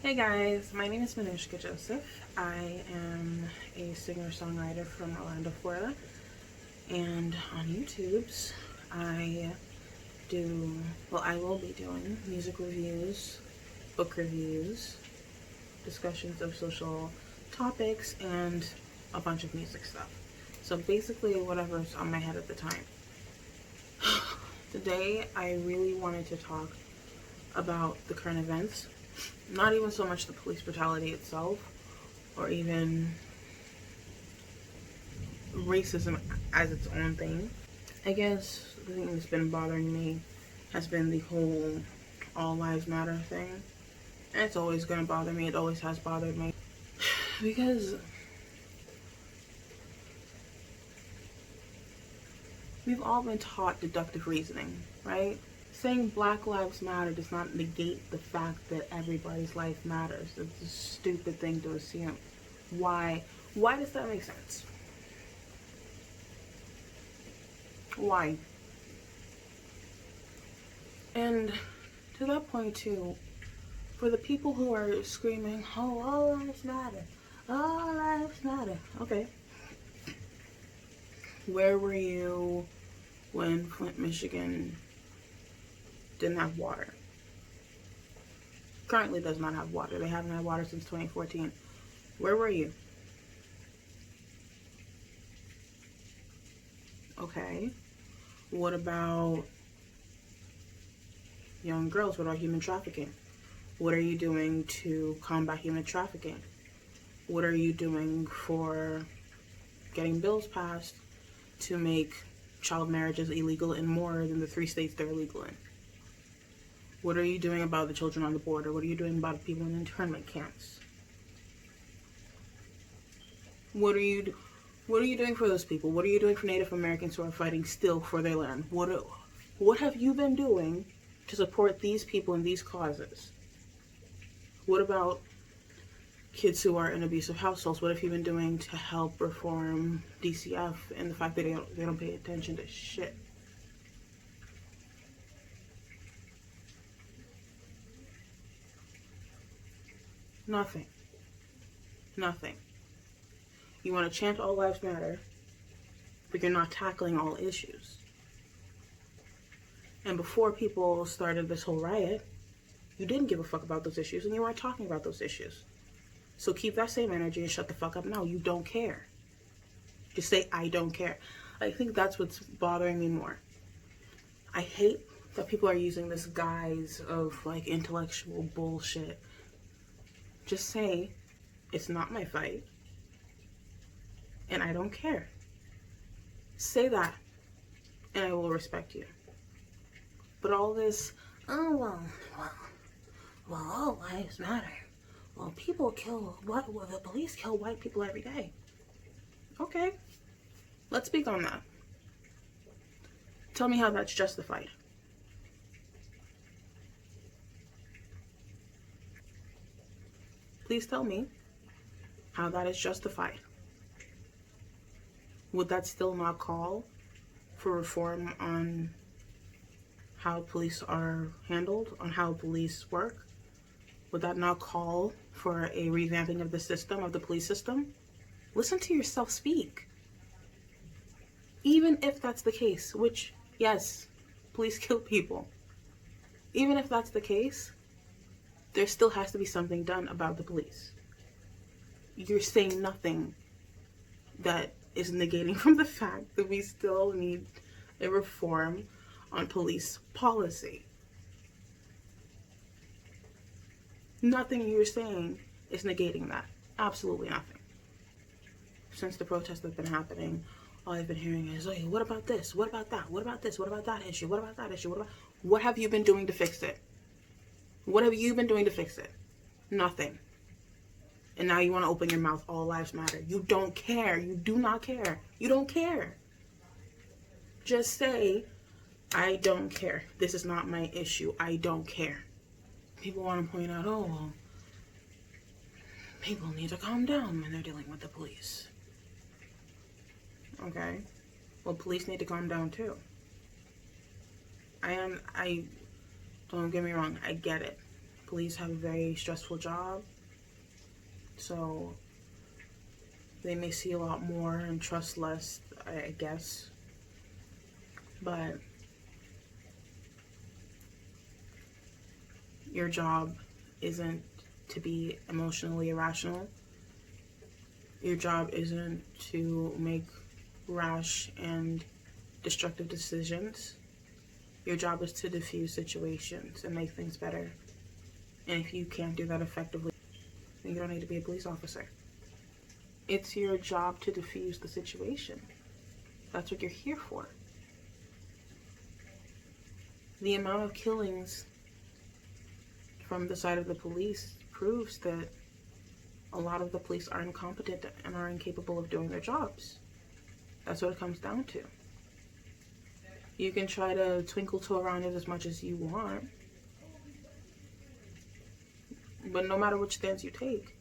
Hey guys, my name is Manushka Joseph. I am a singer-songwriter from Orlando, Florida, and on YouTube's I will be doing music reviews, book reviews, discussions of social topics, and a bunch of music stuff. So basically whatever's on my head at the time. Today I really wanted to talk about the current events. Not even so much the police brutality itself, or even racism as its own thing. I guess the thing that's been bothering me has been the whole all lives matter thing. And it's always going to bother me. It always has bothered me. Because we've all been taught deductive reasoning, right? Saying Black Lives Matter does not negate the fact that everybody's life matters. It's a stupid thing to assume. Why? Why does that make sense? Why? And to that point too, for the people who are screaming, oh, all lives matter, all lives matter. Okay. Where were you when Flint, Michigan didn't have water? Currently does not have water. They haven't had water since 2014. Where were you? Okay. What about young girls? What about human trafficking? What are you doing to combat human trafficking? What are you doing for getting bills passed to make child marriages illegal in more than the 3 states they're illegal in? What are you doing about the children on the border? What are you doing about people in internment camps? What are you doing for those people? What are you doing for Native Americans who are fighting still for their land? What have you been doing to support these people and these causes? What about kids who are in abusive households? What have you been doing to help reform DCF and the fact that they don't pay attention to shit? Nothing. Nothing. You want to chant all lives matter, but you're not tackling all issues. And before people started this whole riot, you didn't give a fuck about those issues and you weren't talking about those issues. So keep that same energy and shut the fuck up now. You don't care. Just say, I don't care. I think that's what's bothering me more. I hate that people are using this guise of like intellectual bullshit. Just say, it's not my fight and I don't care. Say that and I will respect you. But all this, oh, well, all lives matter. Well, the police kill white people every day. Okay, let's speak on that. Tell me how that's justified. Please tell me how that is justified. Would that still not call for reform on how police are handled, on how police work? Would that not call for a revamping of the system, of the police system? Listen to yourself speak. Even if that's the case, which, yes, police kill people. Even if that's the case, there still has to be something done about the police. You're saying nothing that is negating from the fact that we still need a reform on police policy. Nothing you're saying is negating that. Absolutely nothing. Since the protests have been happening, all I've been hearing is, hey, what about this? What about that? What about this? What about that issue? What about that issue? What have you been doing to fix it? What have you been doing to fix it? Nothing. And now you want to open your mouth, all lives matter. You don't care. You do not care. You don't care. Just say, I don't care. This is not my issue. I don't care. People want to point out, oh, well, people need to calm down when they're dealing with the police. Okay. Well, police need to calm down too. Don't get me wrong, I get it. Police have a very stressful job, so they may see a lot more and trust less, I guess. But your job isn't to be emotionally irrational. Your job isn't to make rash and destructive decisions. Your job is to diffuse situations and make things better. And if you can't do that effectively, then you don't need to be a police officer. It's your job to diffuse the situation. That's what you're here for. The amount of killings from the side of the police proves that a lot of the police are incompetent and are incapable of doing their jobs. That's what it comes down to. You can try to twinkle toe around it as much as you want, but no matter which stance you take,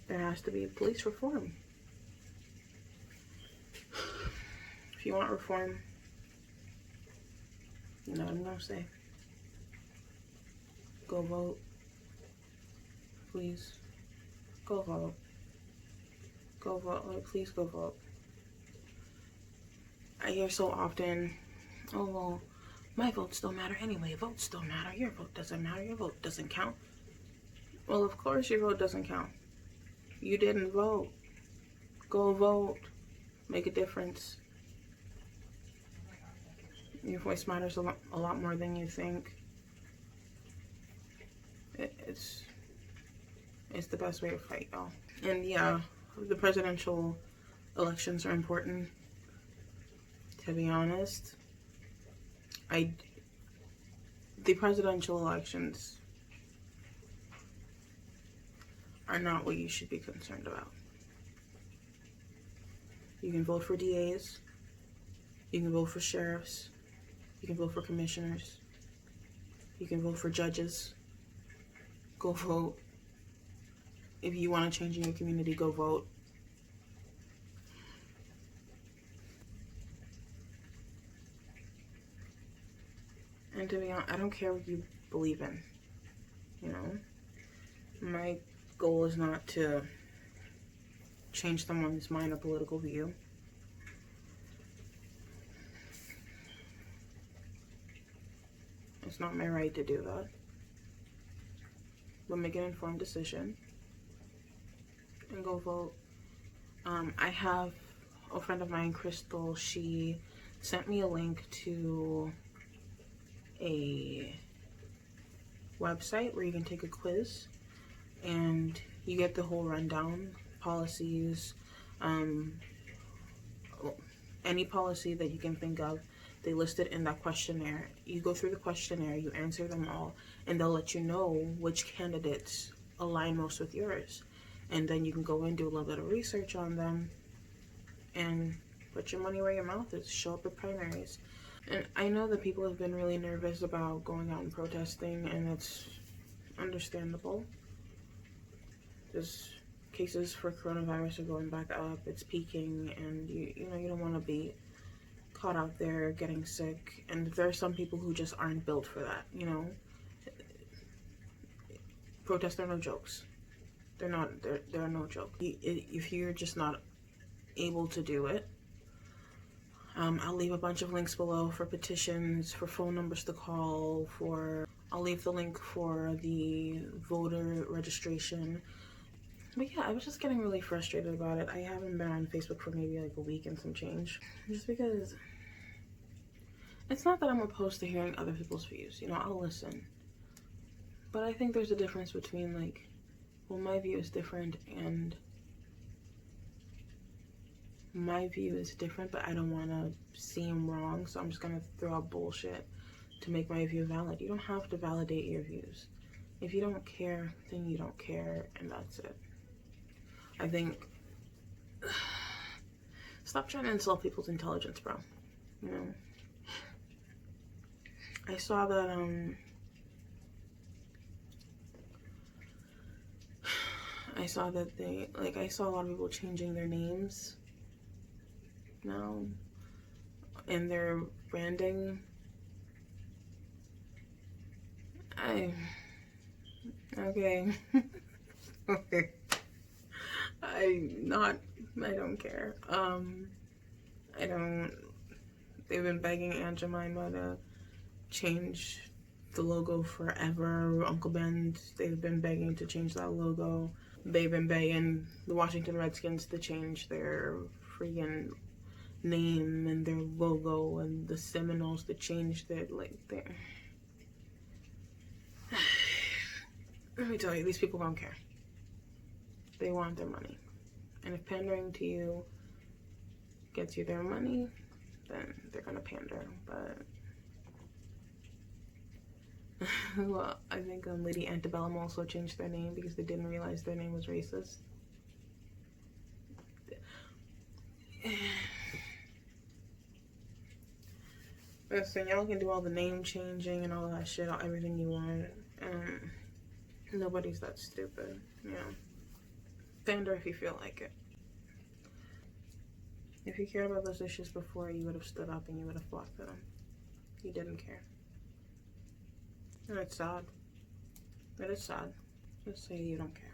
there has to be police reform. If you want reform, you know what I'm gonna say. Go vote. Please. Go vote. Go vote. Like, please go vote. I hear so often, oh, well, my votes don't matter anyway. Votes don't matter. Your vote doesn't matter. Your vote doesn't count. Well, of course your vote doesn't count. You didn't vote. Go vote. Make a difference. Your voice matters a lot more than you think. It's the best way to fight, y'all. And yeah, the presidential elections are important. To be honest, the presidential elections are not what you should be concerned about. You can vote for DAs, you can vote for sheriffs, you can vote for commissioners, you can vote for judges. Go vote. If you want to change in your community, go vote. And to be honest, I don't care what you believe in. You know, my goal is not to change someone's mind or political view. It's not my right to do that. But make an informed decision and go vote. I have a friend of mine, Crystal. She sent me a link to a website where you can take a quiz and you get the whole rundown, policies, any policy that you can think of. They list it in that questionnaire. You go through the questionnaire, you answer them all, and they'll let you know which candidates align most with yours. And then you can go and do a little bit of research on them and put your money where your mouth is. Show up at primaries. And I know that people have been really nervous about going out and protesting, and it's understandable. There's cases for coronavirus are going back up. It's peaking, and you know you don't want to be caught out there getting sick. And there are some people who just aren't built for that. You know, protests are no jokes. They're no joke. If you're just not able to do it, I'll leave a bunch of links below for petitions, for phone numbers to call, I'll leave the link for the voter registration. But yeah, I was just getting really frustrated about it. I haven't been on Facebook for maybe like a week and some change. Just because it's not that I'm opposed to hearing other people's views. You know, I'll listen. But I think there's a difference between like, well, my view is different and my view is different, but I don't want to seem wrong, so I'm just going to throw out bullshit to make my view valid. You don't have to validate your views. If you don't care, then you don't care, and that's it. I think, stop trying to insult people's intelligence, bro. You know? I saw that, I saw a lot of people changing their names now in their branding. Okay. Okay. I don't care. I don't, they've been begging Aunt Jemima to change the logo forever. Uncle Ben, they've been begging to change that logo. They've been begging the Washington Redskins to change their freaking name and their logo, and the Seminoles to change their, like, their... Let me tell you, these people don't care. They want their money. And if pandering to you gets you their money, then they're gonna pander. But well, I think Lady Antebellum also changed their name because they didn't realize their name was racist. Listen, y'all can do all the name changing and all that shit, everything you want. Nobody's that stupid, you know. Pander if you feel like it. If you cared about those issues before, you would have stood up and you would have fought for them. You didn't care. And it's sad. It is sad. Just say you don't care.